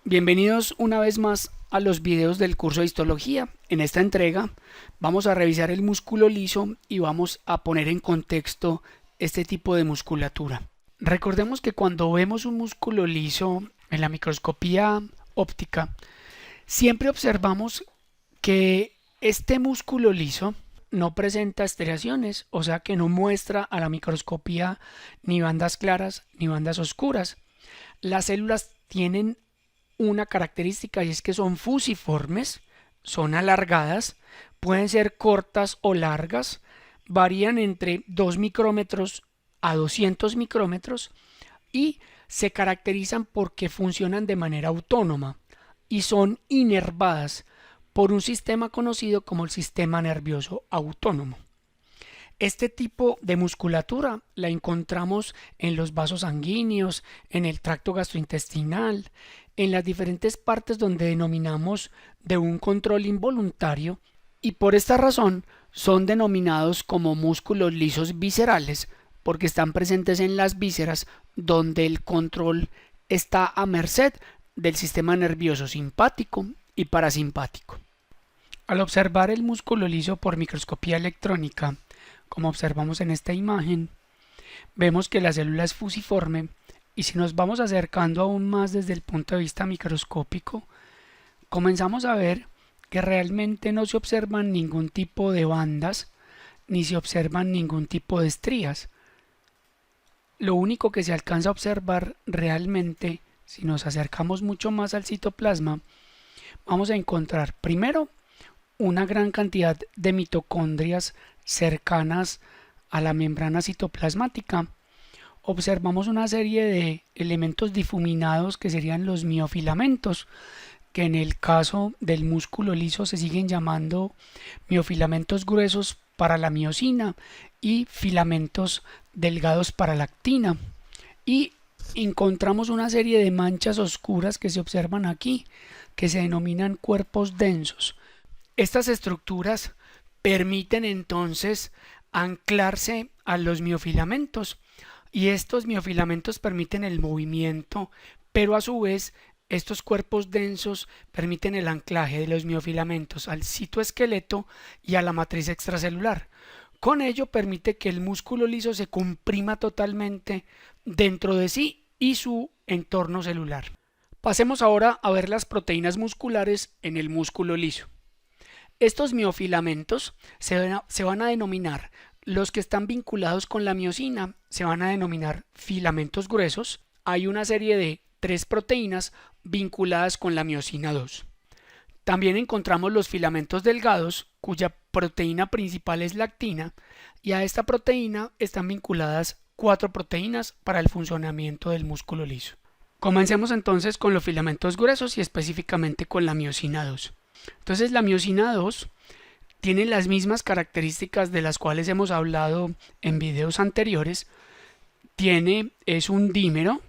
Bienvenidos una vez más a los videos del curso de histología. En esta entrega vamos a revisar el músculo liso y vamos a poner en contexto este tipo de musculatura. Recordemos que cuando vemos un músculo liso en la microscopía óptica, siempre observamos que este músculo liso no presenta estriaciones, o sea que no muestra a la microscopía ni bandas claras ni bandas oscuras. Las células tienen una característica y es que son fusiformes, son alargadas, pueden ser cortas o largas, varían entre 2 micrómetros a 200 micrómetros y se caracterizan porque funcionan de manera autónoma y son inervadas por un sistema conocido como el sistema nervioso autónomo. Este tipo de musculatura la encontramos en los vasos sanguíneos, en el tracto gastrointestinal, en las diferentes partes donde denominamos de un control involuntario y por esta razón son denominados como músculos lisos viscerales porque están presentes en las vísceras donde el control está a merced del sistema nervioso simpático y parasimpático. Al observar el músculo liso por microscopía electrónica, como observamos en esta imagen, vemos que la célula es fusiforme y si nos vamos acercando aún más desde el punto de vista microscópico, comenzamos a ver que realmente no se observan ningún tipo de bandas ni se observan ningún tipo de estrías. Lo único que se alcanza a observar realmente, si nos acercamos mucho más al citoplasma, vamos a encontrar primero una gran cantidad de mitocondrias cercanas a la membrana citoplasmática. Observamos una serie de elementos difuminados que serían los miofilamentos, que en el caso del músculo liso se siguen llamando miofilamentos gruesos para la miosina y filamentos delgados para la actina. Y encontramos una serie de manchas oscuras que se observan aquí, que se denominan cuerpos densos. Estas estructuras permiten entonces anclarse a los miofilamentos y estos miofilamentos permiten el movimiento, pero a su vez estos cuerpos densos permiten el anclaje de los miofilamentos al citoesqueleto y a la matriz extracelular. Con ello permite que el músculo liso se comprima totalmente dentro de sí y su entorno celular. Pasemos ahora a ver las proteínas musculares en el músculo liso. Estos miofilamentos se van a denominar, los que están vinculados con la miosina se van a denominar filamentos gruesos. Hay una serie de 3 proteínas vinculadas con la miosina 2. También encontramos los filamentos delgados, cuya proteína principal es la actina, y a esta proteína están vinculadas 4 proteínas para el funcionamiento del músculo liso. Comencemos entonces con los filamentos gruesos y específicamente con la miosina 2. Entonces la miosina 2 tiene las mismas características de las cuales hemos hablado en videos anteriores. Es un dímero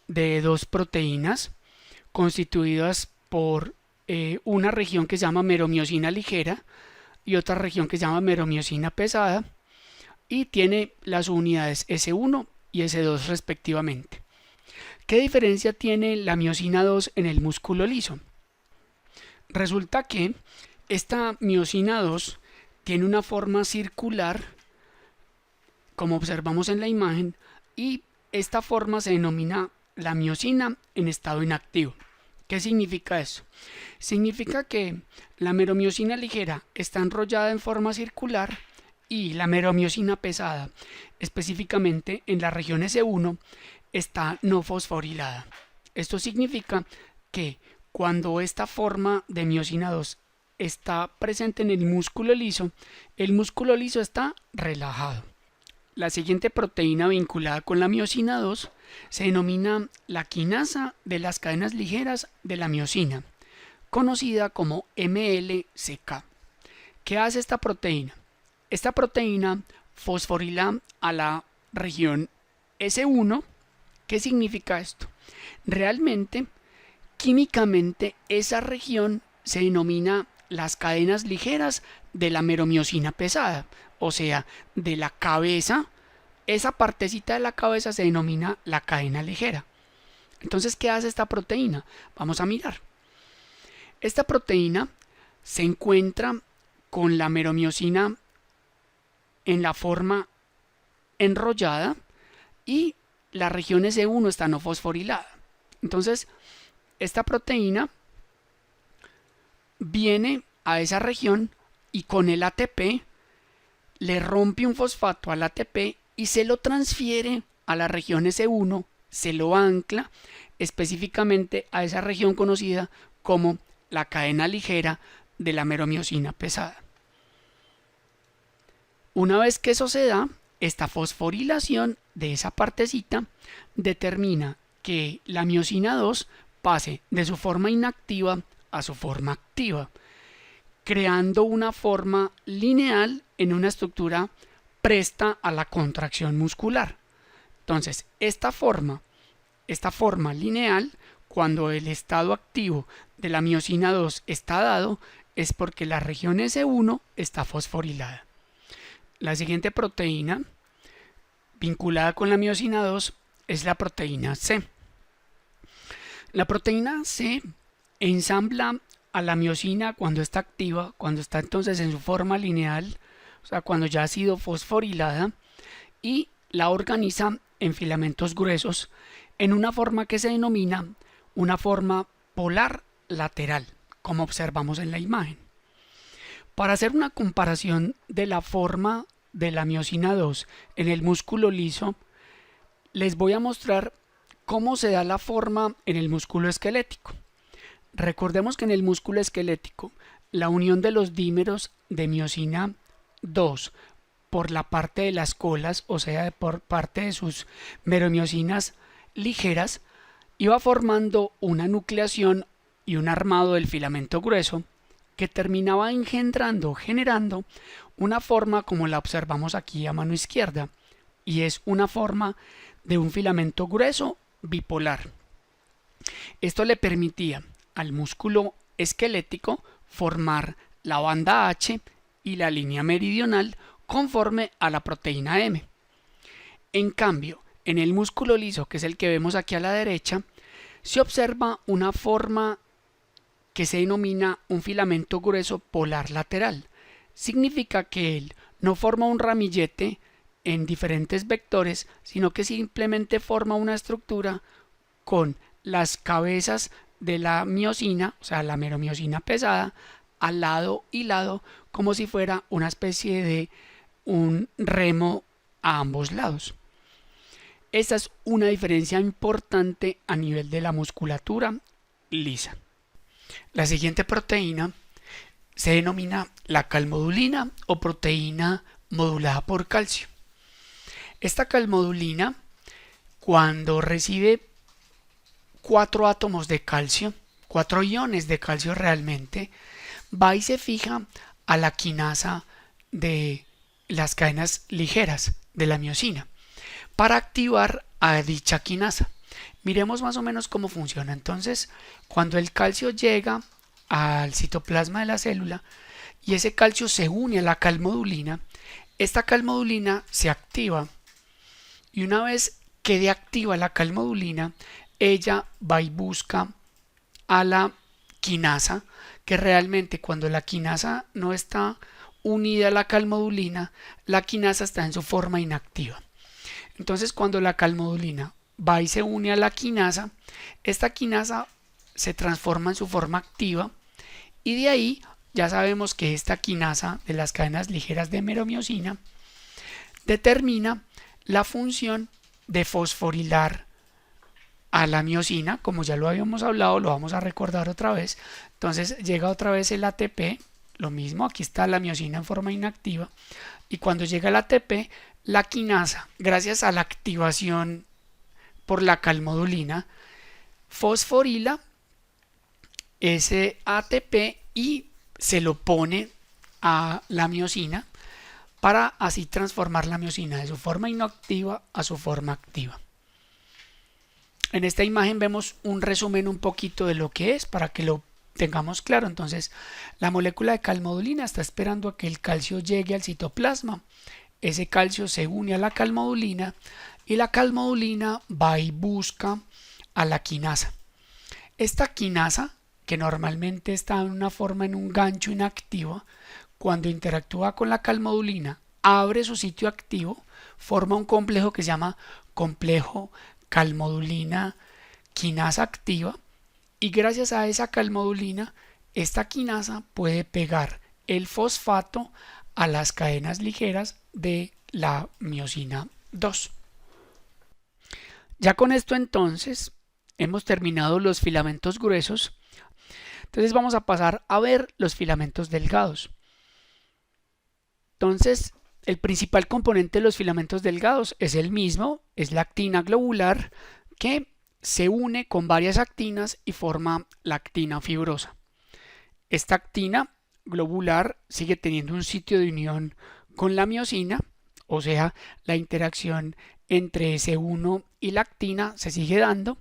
de 2 proteínas constituidas por una región que se llama meromiosina ligera y otra región que se llama meromiosina pesada y tiene las unidades S1 y S2 respectivamente. ¿Qué diferencia tiene la miosina 2 en el músculo liso? Resulta que esta miosina 2 tiene una forma circular, como observamos en la imagen, y esta forma se denomina la miosina en estado inactivo. ¿Qué significa eso? Significa que la meromiosina ligera está enrollada en forma circular y la meromiosina pesada, específicamente en la región S1, está no fosforilada. Esto significa que cuando esta forma de miosina 2 está presente en el músculo liso está relajado. La siguiente proteína vinculada con la miosina 2 se denomina la quinasa de las cadenas ligeras de la miosina, conocida como MLCK. ¿Qué hace esta proteína? Esta proteína fosforila a la región S1. ¿Qué significa esto? Realmente, químicamente, esa región se denomina las cadenas ligeras de la meromiosina pesada, o sea, de la cabeza. Esa partecita de la cabeza se denomina la cadena ligera. Entonces, ¿qué hace esta proteína? Vamos a mirar. Esta proteína se encuentra con la meromiosina en la forma enrollada y la región S1 está no fosforilada. Entonces, esta proteína viene a esa región y con el ATP le rompe un fosfato al ATP y se lo transfiere a la región S1, se lo ancla específicamente a esa región conocida como la cadena ligera de la meromiosina pesada. Una vez que eso se da, esta fosforilación de esa partecita determina que la miosina 2 pase de su forma inactiva a su forma activa, creando una forma lineal en una estructura presta a la contracción muscular. Entonces, esta forma lineal, cuando el estado activo de la miosina 2 está dado, es porque la región S1 está fosforilada. La siguiente proteína vinculada con la miosina 2 es la proteína C. La proteína C ensambla a la miosina cuando está activa, cuando está entonces en su forma lineal, o sea, cuando ya ha sido fosforilada, y la organiza en filamentos gruesos en una forma que se denomina una forma polar lateral, como observamos en la imagen. Para hacer una comparación de la forma de la miosina 2 en el músculo liso, les voy a mostrar cómo se da la forma en el músculo esquelético. Recordemos que en el músculo esquelético la unión de los dímeros de miosina 2 por la parte de las colas, o sea, por parte de sus meromiosinas ligeras, iba formando una nucleación y un armado del filamento grueso que terminaba generando una forma como la observamos aquí a mano izquierda, y es una forma de un filamento grueso bipolar. Esto le permitía al músculo esquelético formar la banda H y la línea meridional conforme a la proteína M. En cambio, en el músculo liso, que es el que vemos aquí a la derecha, se observa una forma que se denomina un filamento grueso polar lateral. Significa que él no forma un ramillete en diferentes vectores, sino que simplemente forma una estructura con las cabezas de la miosina, o sea, la meromiosina pesada, al lado y lado, como si fuera una especie de un remo a ambos lados. Esta es una diferencia importante a nivel de la musculatura lisa. La siguiente proteína se denomina la calmodulina o proteína modulada por calcio. Esta calmodulina, cuando recibe 4 átomos de calcio, 4 iones de calcio realmente, va y se fija a la quinasa de las cadenas ligeras de la miosina para activar a dicha quinasa. Miremos más o menos cómo funciona. Entonces, cuando el calcio llega al citoplasma de la célula y ese calcio se une a la calmodulina, esta calmodulina se activa, y una vez quede activa la calmodulina, ella va y busca a la quinasa, que realmente cuando la quinasa no está unida a la calmodulina, la quinasa está en su forma inactiva. Entonces, cuando la calmodulina va y se une a la quinasa, esta quinasa se transforma en su forma activa, y de ahí ya sabemos que esta quinasa de las cadenas ligeras de meromiosina determina la función de fosforilar a la miosina, como ya lo habíamos hablado, lo vamos a recordar otra vez. Entonces llega otra vez el ATP, lo mismo, aquí está la miosina en forma inactiva, y cuando llega el ATP, la quinasa, gracias a la activación por la calmodulina, fosforila ese ATP y se lo pone a la miosina para así transformar la miosina de su forma inactiva a su forma activa. En esta imagen vemos un resumen un poquito de lo que es para que lo tengamos claro. Entonces, la molécula de calmodulina está esperando a que el calcio llegue al citoplasma. Ese calcio se une a la calmodulina y la calmodulina va y busca a la quinasa. Esta quinasa, que normalmente está en una forma en un gancho inactivo, cuando interactúa con la calmodulina, abre su sitio activo, forma un complejo que se llama complejo calmodulina quinasa activa, y gracias a esa calmodulina, esta quinasa puede pegar el fosfato a las cadenas ligeras de la miosina 2. Ya con esto entonces hemos terminado los filamentos gruesos. Entonces vamos a pasar a ver los filamentos delgados. Entonces el principal componente de los filamentos delgados es el mismo, es la actina globular, que se une con varias actinas y forma la actina fibrosa. Esta actina globular sigue teniendo un sitio de unión con la miosina, o sea, la interacción entre S1 y la actina se sigue dando,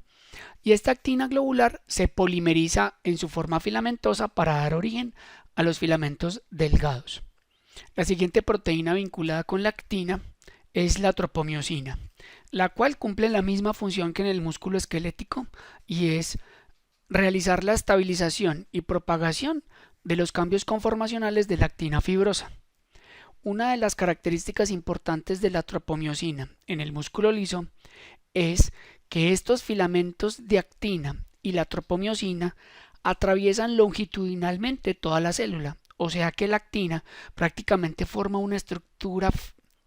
y esta actina globular se polimeriza en su forma filamentosa para dar origen a los filamentos delgados. La siguiente proteína vinculada con la actina es la tropomiosina, la cual cumple la misma función que en el músculo esquelético, y es realizar la estabilización y propagación de los cambios conformacionales de la actina fibrosa. Una de las características importantes de la tropomiosina en el músculo liso es que estos filamentos de actina y la tropomiosina atraviesan longitudinalmente toda la célula, o sea que la actina prácticamente forma una estructura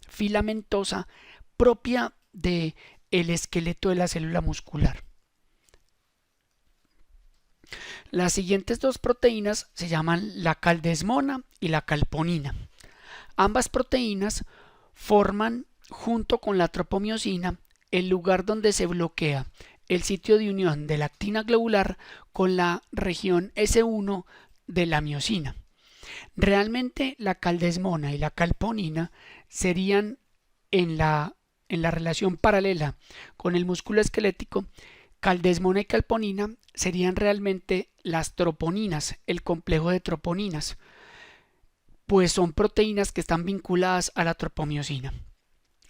filamentosa propia del esqueleto de la célula muscular. Las siguientes dos proteínas se llaman la caldesmona y la calponina. Ambas proteínas forman, junto con la tropomiosina, el lugar donde se bloquea el sitio de unión de la actina globular con la región S1 de la miosina. Realmente la caldesmona y la calponina serían en la relación paralela con el músculo esquelético. Caldesmona y calponina serían realmente las troponinas, el complejo de troponinas, pues son proteínas que están vinculadas a la tropomiosina.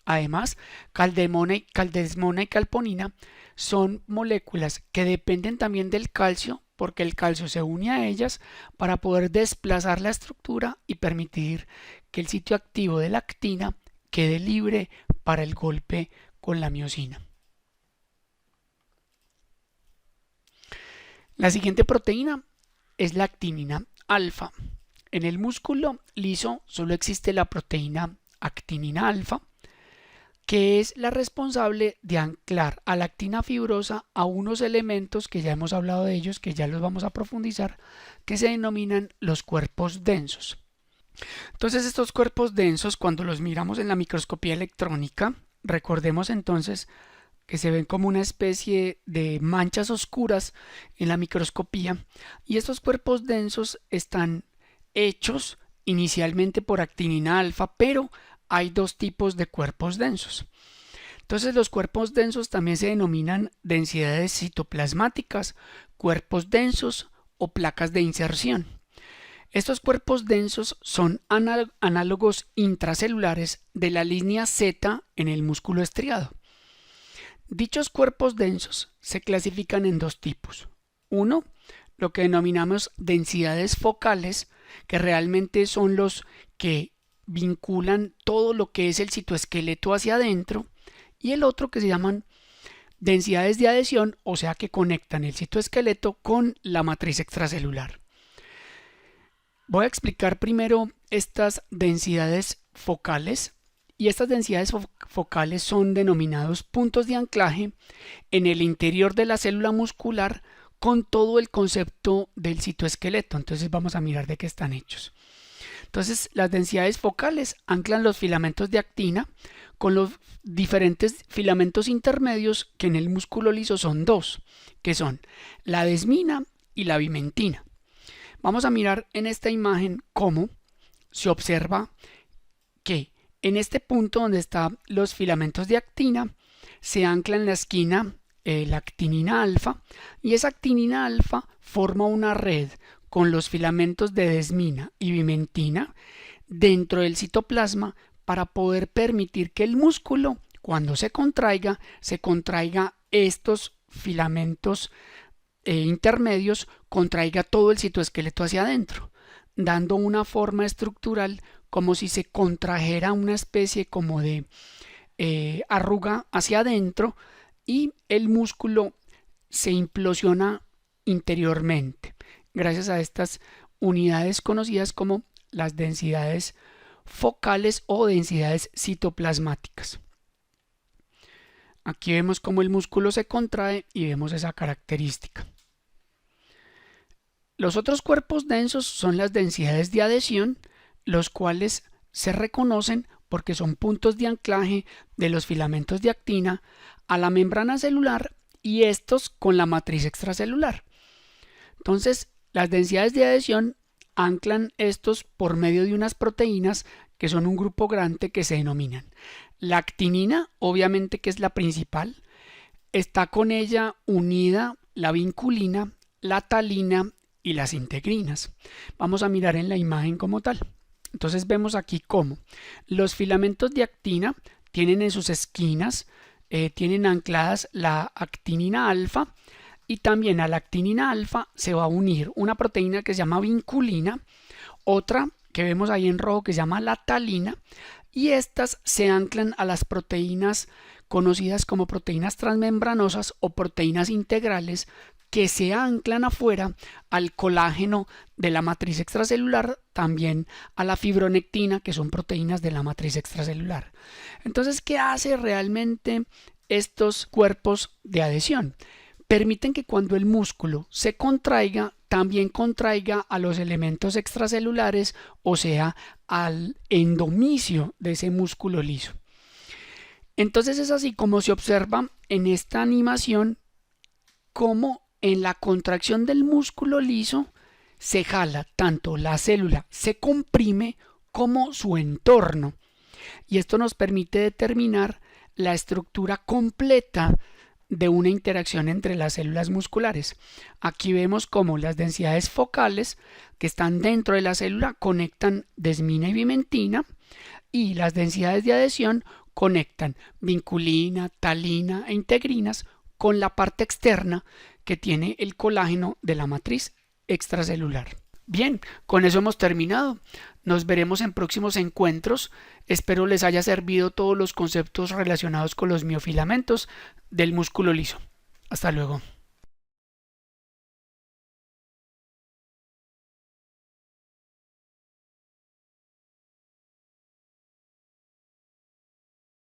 Además, caldesmona y calponina son moléculas que dependen también del calcio, porque el calcio se une a ellas para poder desplazar la estructura y permitir que el sitio activo de la actina quede libre para el golpe con la miosina. La siguiente proteína es la actinina alfa. En el músculo liso solo existe la proteína actinina alfa, que es la responsable de anclar a la actina fibrosa a unos elementos que ya hemos hablado de ellos, que ya los vamos a profundizar, que se denominan los cuerpos densos. Entonces estos cuerpos densos, cuando los miramos en la microscopía electrónica, recordemos entonces que se ven como una especie de manchas oscuras en la microscopía, y estos cuerpos densos están hechos inicialmente por actinina alfa, pero hay dos tipos de cuerpos densos. Entonces los cuerpos densos también se denominan densidades citoplasmáticas, cuerpos densos o placas de inserción. Estos cuerpos densos son análogos intracelulares de la línea Z en el músculo estriado. Dichos cuerpos densos se clasifican en dos tipos. Uno, lo que denominamos densidades focales, que realmente son los que vinculan todo lo que es el citoesqueleto hacia adentro, y el otro que se llaman densidades de adhesión, o sea que conectan el citoesqueleto con la matriz extracelular. Voy a explicar primero estas densidades focales, y estas densidades focales son denominados puntos de anclaje en el interior de la célula muscular con todo el concepto del citoesqueleto. Entonces vamos a mirar de qué están hechos. Entonces las densidades focales anclan los filamentos de actina con los diferentes filamentos intermedios, que en el músculo liso son dos, que son la desmina y la vimentina. Vamos a mirar en esta imagen cómo se observa que en este punto donde están los filamentos de actina se ancla en la esquina la actinina alfa, y esa actinina alfa forma una red con los filamentos de desmina y vimentina dentro del citoplasma para poder permitir que el músculo, cuando se contraiga estos filamentos intermedios contraiga todo el citoesqueleto hacia adentro, dando una forma estructural como si se contrajera una especie como de arruga hacia adentro y el músculo se implosiona interiormente gracias a estas unidades conocidas como las densidades focales o densidades citoplasmáticas. Aquí vemos cómo el músculo se contrae y vemos esa característica. Los otros cuerpos densos son las densidades de adhesión, los cuales se reconocen porque son puntos de anclaje de los filamentos de actina a la membrana celular y estos con la matriz extracelular. Entonces, las densidades de adhesión anclan estos por medio de unas proteínas que son un grupo grande que se denominan la actinina, obviamente que es la principal, está con ella unida la vinculina, la talina y las integrinas. Vamos a mirar en la imagen como tal. Entonces vemos aquí cómo los filamentos de actina tienen en sus esquinas, tienen ancladas la actinina alfa y también a la actinina alfa se va a unir una proteína que se llama vinculina, otra que vemos ahí en rojo que se llama la talina y estas se anclan a las proteínas conocidas como proteínas transmembranosas o proteínas integrales que se anclan afuera al colágeno de la matriz extracelular, también a la fibronectina, que son proteínas de la matriz extracelular. Entonces, ¿qué hace realmente estos cuerpos de adhesión? Permiten que cuando el músculo se contraiga, también contraiga a los elementos extracelulares, o sea, al endomisio de ese músculo liso. Entonces es así como se observa en esta animación cómo en la contracción del músculo liso se jala tanto la célula, se comprime como su entorno. Y esto nos permite determinar la estructura completa de una interacción entre las células musculares. Aquí vemos cómo las densidades focales que están dentro de la célula conectan desmina y vimentina y las densidades de adhesión conectan vinculina, talina e integrinas con la parte externa que tiene el colágeno de la matriz extracelular. Bien, con eso hemos terminado. Nos veremos en próximos encuentros. Espero les haya servido todos los conceptos relacionados con los miofilamentos del músculo liso. Hasta luego.